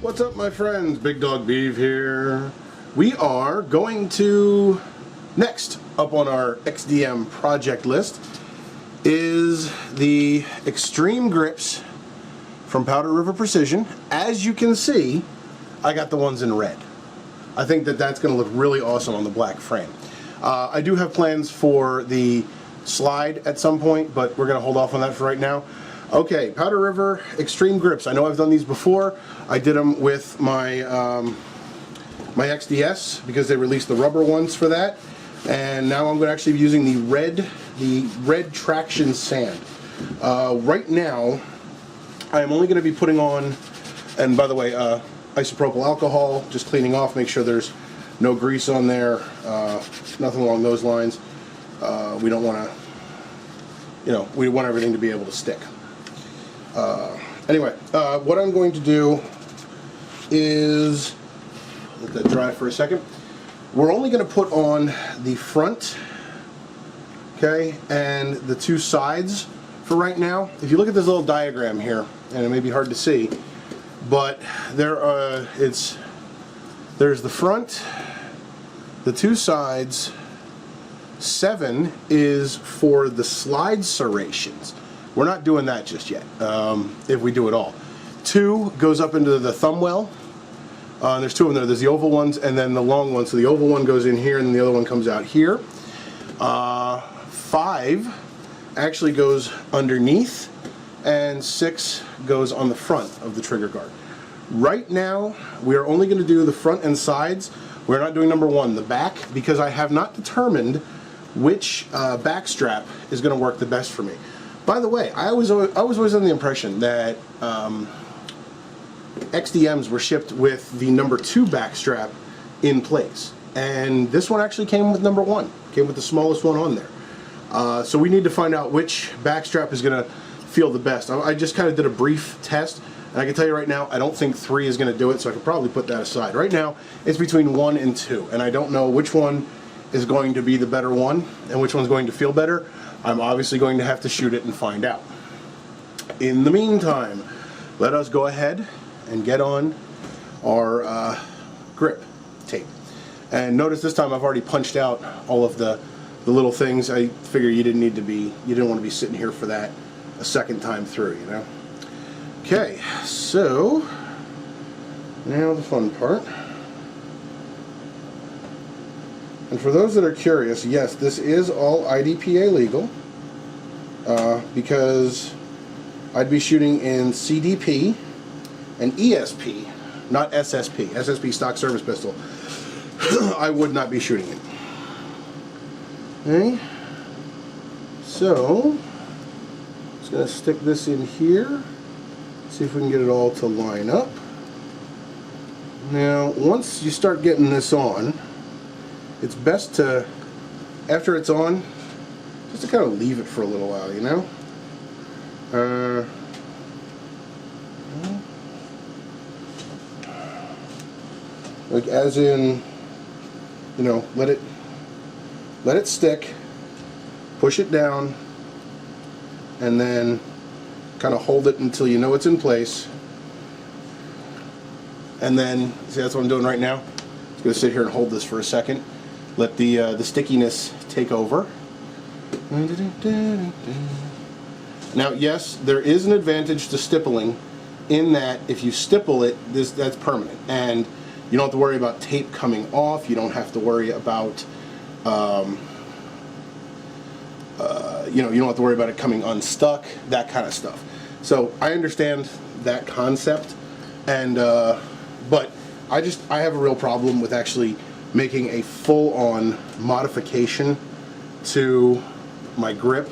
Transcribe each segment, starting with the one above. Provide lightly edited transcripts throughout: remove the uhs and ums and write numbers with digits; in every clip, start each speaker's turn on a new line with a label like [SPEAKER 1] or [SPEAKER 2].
[SPEAKER 1] What's up, my friends? Big Dog Beeve here. We are going to, next up on our XDM project list is the X-Treme Grips from Powder River Precision. As you can see, I got the ones in red. I think that that's going to look really awesome on the black frame. I do have plans for the slide at some point, but we're going to hold off on that for right now. Okay, Powder River X-Treme Grips. I know I've done these before. I did them with my my XDS because they released the rubber ones for that, and now I'm going to actually be using the red traction sand. Right now, I am only going to be putting on, and by the way, isopropyl alcohol, just cleaning off, make sure there's no grease on there, nothing along those lines. We don't want to, we want everything to be able to stick. Anyway, what I'm going to do is let that dry for a second. We're only going to put on the front, okay, and the two sides for right now. If you look at this little diagram here, and it may be hard to see, but there's the front, the two sides. 7 is for the slide serrations. We're not doing that just yet, if we do it all. 2 goes up into the thumb well. There's 2 of them there. There's the oval ones and then the long one. So the oval one goes in here and the other one comes out here. 5 actually goes underneath, and 6 goes on the front of the trigger guard. Right now, we are only going to do the front and sides. We're not doing number 1, the back, because I have not determined which back strap is going to work the best for me. By the way, I was always under the impression that XDMs were shipped with the number 2 back strap in place, and this one actually came with number 1, came with the smallest one on there. So we need to find out which back strap is going to feel the best. I just kind of did a brief test, and I can tell you right now, I don't think 3 is going to do it, so I could probably put that aside. Right now, it's between 1 and 2, and I don't know which one is going to be the better one and which one's going to feel better. I'm obviously going to have to shoot it and find out. In the meantime, let us go ahead and get on our grip tape. And notice this time I've already punched out all of the little things. I figure you didn't want to be sitting here for that a second time through, you know. Okay, so now the fun part. And for those that are curious, yes, this is all IDPA legal, because I'd be shooting in CDP and ESP, not SSP. SSP, stock service pistol. I would not be shooting it. Okay, so just going to stick this in here, see if we can get it all to line up. Now, once you start getting this on, it's best to, after it's on, just to kind of leave it for a little while, you know? Like as in, let it stick, push it down, and then kind of hold it until you know it's in place. And then, see, that's what I'm doing right now. I'm just going to sit here and hold this for a second. Let the stickiness take over. Now, yes, there is an advantage to stippling in that if you stipple it, that's permanent, and you don't have to worry about tape coming off. You don't have to worry about, you don't have to worry about it coming unstuck, that kind of stuff. So I understand that concept, and but I have a real problem with actually making a full-on modification to my grip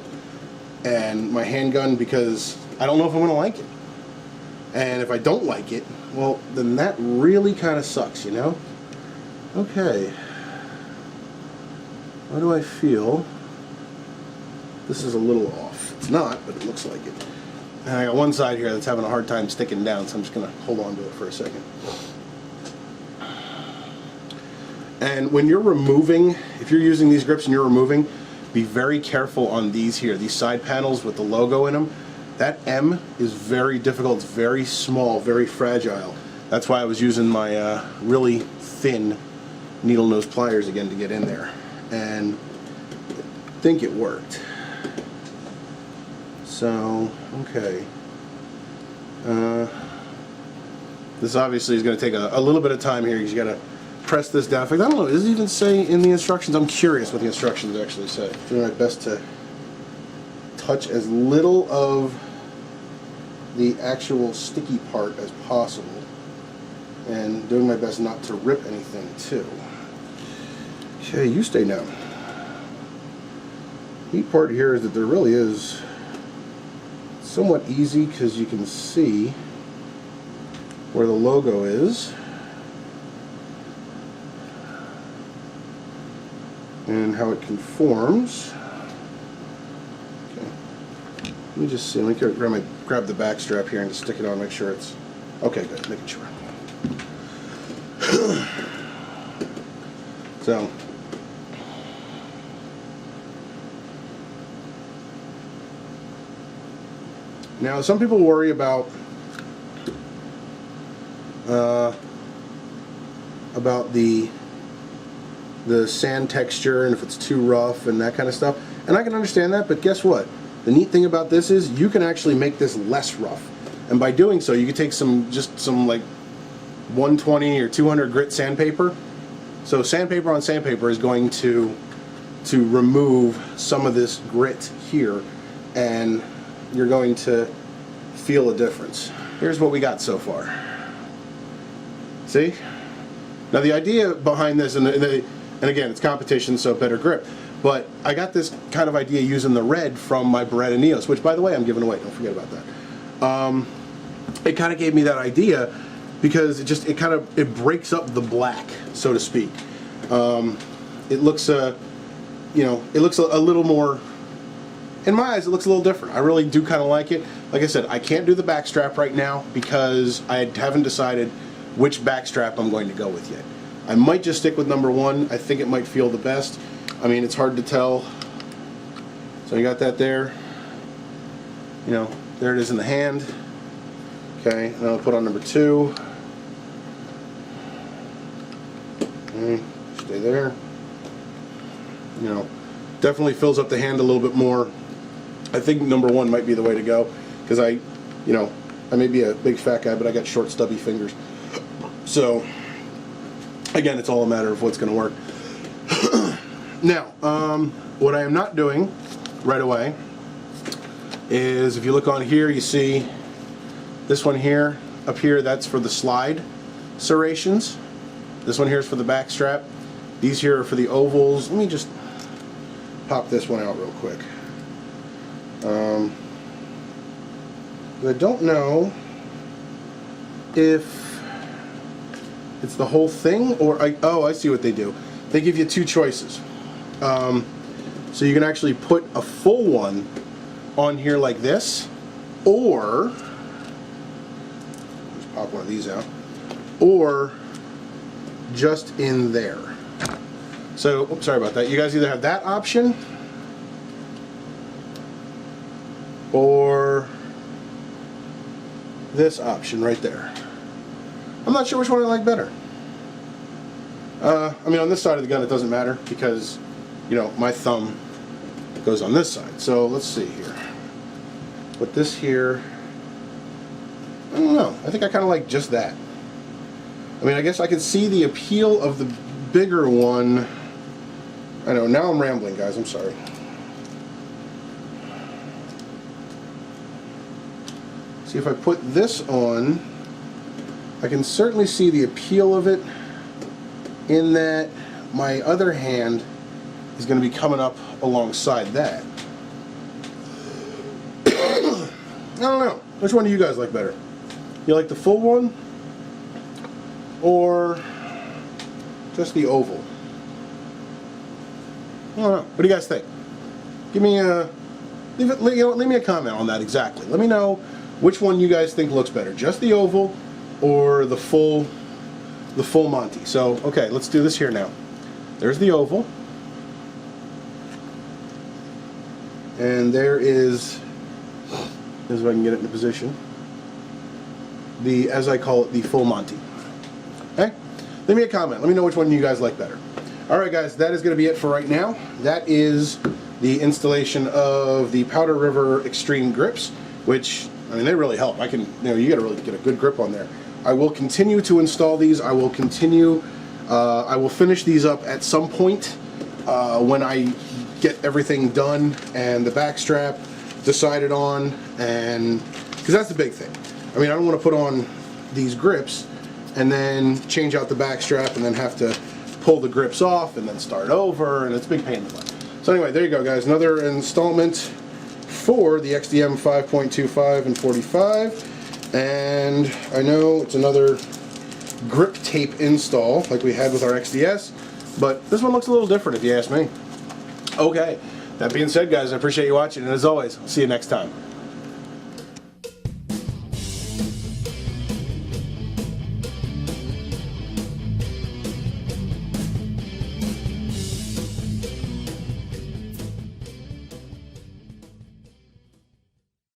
[SPEAKER 1] and my handgun, because I don't know if I'm going to like it. And if I don't like it, well, then that really kind of sucks, you know? Okay. How do I feel? This is a little off. It's not, but it looks like it. And I got one side here that's having a hard time sticking down, so I'm just going to hold on to it for a second. And when you're removing, if you're using these grips and you're removing, be very careful on these here, these side panels with the logo in them. That M is very difficult, it's very small, very fragile. That's why I was using my really thin needle nose pliers again to get in there, and I think it worked. So, okay. This obviously is going to take a little bit of time here because you got to press this down. In fact, I don't know, does it even say in the instructions? I'm curious what the instructions actually say. Doing my best to touch as little of the actual sticky part as possible, and doing my best not to rip anything too. Okay, you stay down. The neat part here is that there really is somewhat easy because you can see where the logo is and how it conforms. Okay. Let me just see. Let me grab the back strap here and just stick it on, make sure it's okay. Good, making sure. So, now some people worry about the sand texture and if it's too rough and that kind of stuff, and I can understand that, but guess what? The neat thing about this is you can actually make this less rough, and by doing so you can take some like 120 or 200 grit sandpaper. So sandpaper on sandpaper is going to remove some of this grit here, and you're going to feel a difference. Here's what we got so far. See? Now the idea behind this, and again, it's competition, so better grip, but I got this kind of idea using the red from my Beretta Neos, which by the way I'm giving away, don't forget about that. It kind of gave me that idea because it breaks up the black, so to speak. It looks it looks a little more, in my eyes, it looks a little different. I really do kind of like it. Like I said, I can't do the back strap right now because I haven't decided which back strap I'm going to go with yet. I might just stick with number one. I think it might feel the best. I mean, it's hard to tell. So you got that there. You know, there it is in the hand. Okay, and I'll put on number two. Okay, stay there. You know, definitely fills up the hand a little bit more. I think number one might be the way to go because I may be a big fat guy, but I got short, stubby fingers. So, again, it's all a matter of what's going to work. Now, what I am not doing right away is, if you look on here, you see this one here, up here, that's for the slide serrations. This one here is for the back strap. These here are for the ovals. Let me just pop this one out real quick. I don't know if it's the whole thing or I see what they do. They give you two choices. So you can actually put a full one on here like this, or just pop one of these out, or just in there. So, oops, sorry about that. You guys either have that option or this option right there. I'm not sure which one I like better. I mean, on this side of the gun it doesn't matter because, you know, my thumb goes on this side. So let's see here. Put this here. I don't know. I think I kind of like just that. I mean, I guess I can see the appeal of the bigger one. I know, now I'm rambling, guys. I'm sorry. See, if I put this on, I can certainly see the appeal of it in that my other hand is going to be coming up alongside that. I don't know. Which one do you guys like better? You like the full one or just the oval? I don't know. What do you guys think? Give me a leave me a comment on that exactly. Let me know which one you guys think looks better, just the oval or the full Monty. So, okay, let's do this here now. There's the oval. And there is, if I can get it in position. the, as I call it, the full Monty. Okay? Leave me a comment. Let me know which one you guys like better. Alright guys, that is going to be it for right now. That is the installation of the Powder River X-Treme Grips, which, I mean, they really help. I can, you know, you got to really get a good grip on there. I will continue to install these. I will continue, I will finish these up at some point when I get everything done and the back strap decided on, and because that's the big thing. I mean, I don't want to put on these grips and then change out the back strap and then have to pull the grips off and then start over, and it's a big pain in the butt. So anyway, there you go guys, another installment for the XDM 5.25 and 45, and I know it's another grip tape install like we had with our XDS, but this one looks a little different if you ask me. Okay, that being said guys, I appreciate you watching, and as always, I'll see you next time.